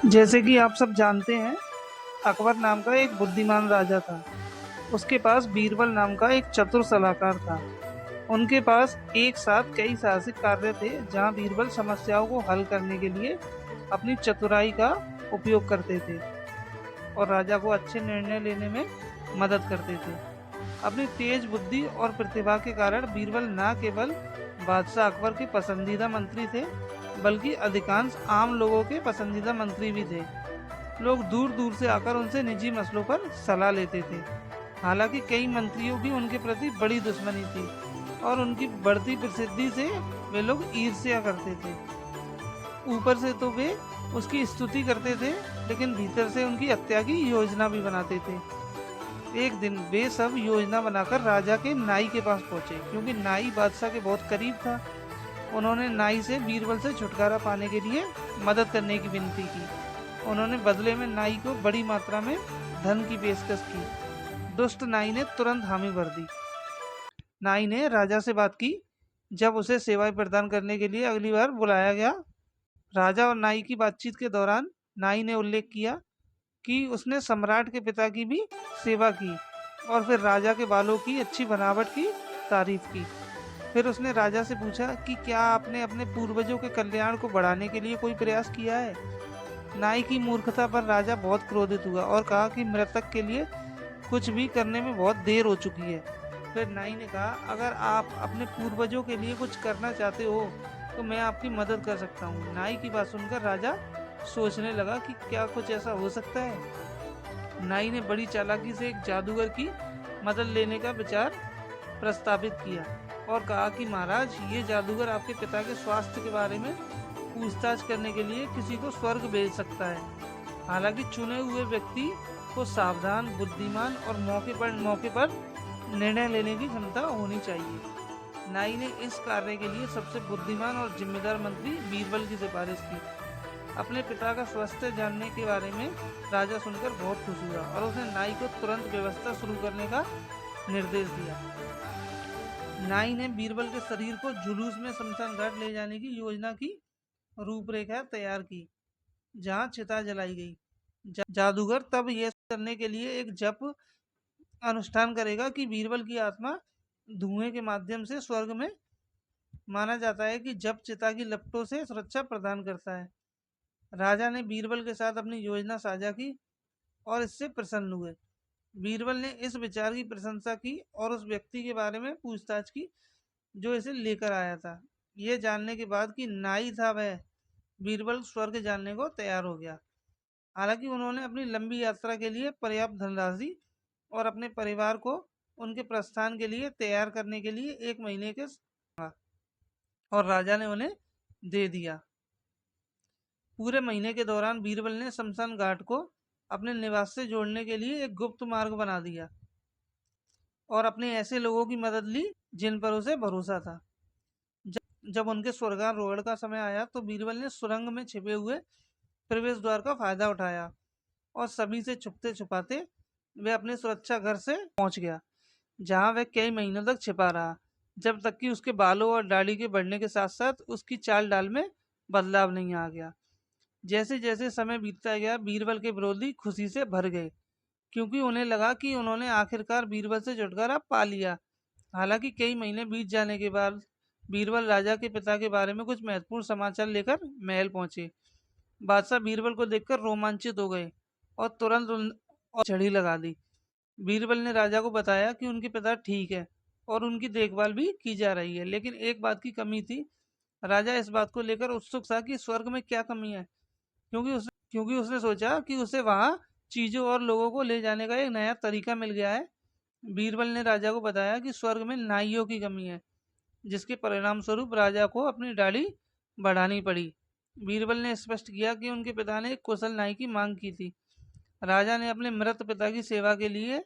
जैसे कि आप सब जानते हैं, अकबर नाम का एक बुद्धिमान राजा था। उसके पास बीरबल नाम का एक चतुर सलाहकार था। उनके पास एक साथ कई साहसिक कार्य थे, जहां बीरबल समस्याओं को हल करने के लिए अपनी चतुराई का उपयोग करते थे और राजा को अच्छे निर्णय लेने में मदद करते थे। अपनी तेज बुद्धि और प्रतिभा के कारण बीरबल न केवल बादशाह अकबर के पसंदीदा मंत्री थे, बल्कि अधिकांश आम लोगों के पसंदीदा मंत्री भी थे। लोग दूर दूर से आकर उनसे निजी मसलों पर सलाह लेते थे। हालांकि कई मंत्रियों की उनके प्रति बड़ी दुश्मनी थी और उनकी बढ़ती प्रसिद्धि से वे लोग ईर्ष्या करते थे। ऊपर से तो वे उसकी स्तुति करते थे, लेकिन भीतर से उनकी हत्या की योजना भी बनाते थे। एक दिन वे सब योजना बनाकर राजा के नाई के पास पहुंचे, क्योंकि नाई बादशाह के बहुत करीब था। उन्होंने नाई से बीरबल से छुटकारा पाने के लिए मदद करने की विनती की। उन्होंने बदले में नाई को बड़ी मात्रा में धन की पेशकश की। दुष्ट नाई ने तुरंत हामी भर दी। नाई ने राजा से बात की। जब उसे सेवाएं प्रदान करने के लिए अगली बार बुलाया गया, राजा और नाई की बातचीत के दौरान नाई ने उल्लेख किया कि उसने सम्राट के पिता की भी सेवा की और फिर राजा के बालों की अच्छी बनावट की तारीफ की। फिर उसने राजा से पूछा कि क्या आपने अपने पूर्वजों के कल्याण को बढ़ाने के लिए कोई प्रयास किया है। नाई की मूर्खता पर राजा बहुत क्रोधित हुआ और कहा कि मृतक के लिए कुछ भी करने में बहुत देर हो चुकी है। फिर नाई ने कहा, अगर आप अपने पूर्वजों के लिए कुछ करना चाहते हो तो मैं आपकी मदद कर सकता हूँ। नाई की बात सुनकर राजा सोचने लगा कि क्या कुछ ऐसा हो सकता है। नाई ने बड़ी चालाकी से एक जादूगर की मदद लेने का विचार प्रस्तावित किया और कहा कि महाराज, ये जादूगर आपके पिता के स्वास्थ्य के बारे में पूछताछ करने के लिए किसी को स्वर्ग भेज सकता है। हालांकि चुने हुए व्यक्ति को सावधान, बुद्धिमान और मौके पर निर्णय लेने की क्षमता होनी चाहिए। नाई ने इस कार्य के लिए सबसे बुद्धिमान और जिम्मेदार मंत्री बीरबल की सिफारिश की। अपने पिता का स्वास्थ्य जानने के बारे में राजा सुनकर बहुत खुश हुआ और उसने नाई को तुरंत व्यवस्था शुरू करने का निर्देश दिया। नाई ने बीरबल के शरीर को जुलूस में शमशान घाट ले जाने की योजना की रूपरेखा तैयार की, जहां चिता जलाई गई। जादूगर तब यह करने के लिए एक जप अनुष्ठान करेगा कि बीरबल की आत्मा धुएं के माध्यम से स्वर्ग में। माना जाता है कि जप चिता की लपटों से सुरक्षा प्रदान करता है। राजा ने बीरबल के साथ अपनी योजना साझा की और इससे प्रसन्न हुए। बीरबल ने इस विचार की प्रशंसा की और उस व्यक्ति के बारे में पूछताछ की जो इसे लेकर आया था। यह जानने के बाद कि नाई था वह, बीरबल स्वर्ग जाने को तैयार हो गया। हालांकि उन्होंने अपनी लंबी यात्रा के लिए पर्याप्त धनराशि और अपने परिवार को उनके प्रस्थान के लिए तैयार करने के लिए 1 महीने के और राजा ने उन्हें दे दिया। पूरे महीने के दौरान बीरबल ने शमशान घाट को अपने निवास से जोड़ने के लिए एक गुप्त मार्ग बना दिया और अपने ऐसे लोगों की मदद ली जिन पर उसे भरोसा था। जब उनके स्वर्गारोहण का समय आया तो बीरबल ने सुरंग में छिपे हुए प्रवेश द्वार का फायदा उठाया और सभी से छुपते छुपाते वे अपने सुरक्षा घर से पहुंच गया, जहां वह कई महीनों तक छिपा रहा, जब तक कि उसके बालों और दाढ़ी के बढ़ने के साथ साथ उसकी चाल डाल में बदलाव नहीं आ गया। जैसे जैसे समय बीतता गया, बीरबल के विरोधी खुशी से भर गए, क्योंकि उन्हें लगा कि उन्होंने आखिरकार बीरबल से छुटकारा पा लिया। हालांकि कई महीने बीत जाने के बाद बीरबल राजा के पिता के बारे में कुछ महत्वपूर्ण समाचार लेकर महल पहुंचे। बादशाह बीरबल को देखकर रोमांचित हो गए और तुरंत और छड़ी लगा दी। बीरबल ने राजा को बताया कि उनके पिता ठीक है और उनकी देखभाल भी की जा रही है, लेकिन एक बात की कमी थी। राजा इस बात को लेकर उत्सुक था कि स्वर्ग में क्या कमी है, क्योंकि उसने सोचा कि उसे वहां चीजों और लोगों को ले जाने का एक नया तरीका मिल गया है। बीरबल ने राजा को बताया कि स्वर्ग में नाइयों की कमी है, जिसके परिणाम स्वरूप राजा को अपनी दाढ़ी बढ़ानी पड़ी। बीरबल ने स्पष्ट किया कि उनके पिता ने एक कुशल नाई की मांग की थी। राजा ने अपने मृत पिता की सेवा के लिए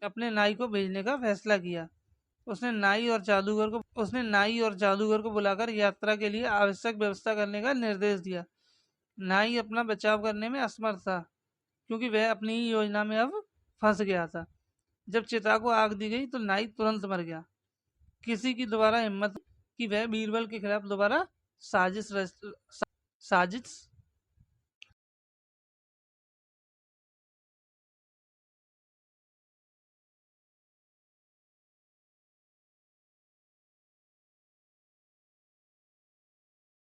अपने नाई को भेजने का फैसला किया। उसने नाई और जादूगर को बुलाकर यात्रा के लिए आवश्यक व्यवस्था करने का निर्देश दिया। नाई अपना बचाव करने में असमर्थ था, क्योंकि वह अपनी ही योजना में अब फंस गया था। जब चिता को आग दी गई तो नाई तुरंत मर गया। किसी की दोबारा हिम्मत कि वह बीरबल के खिलाफ दोबारा साजिश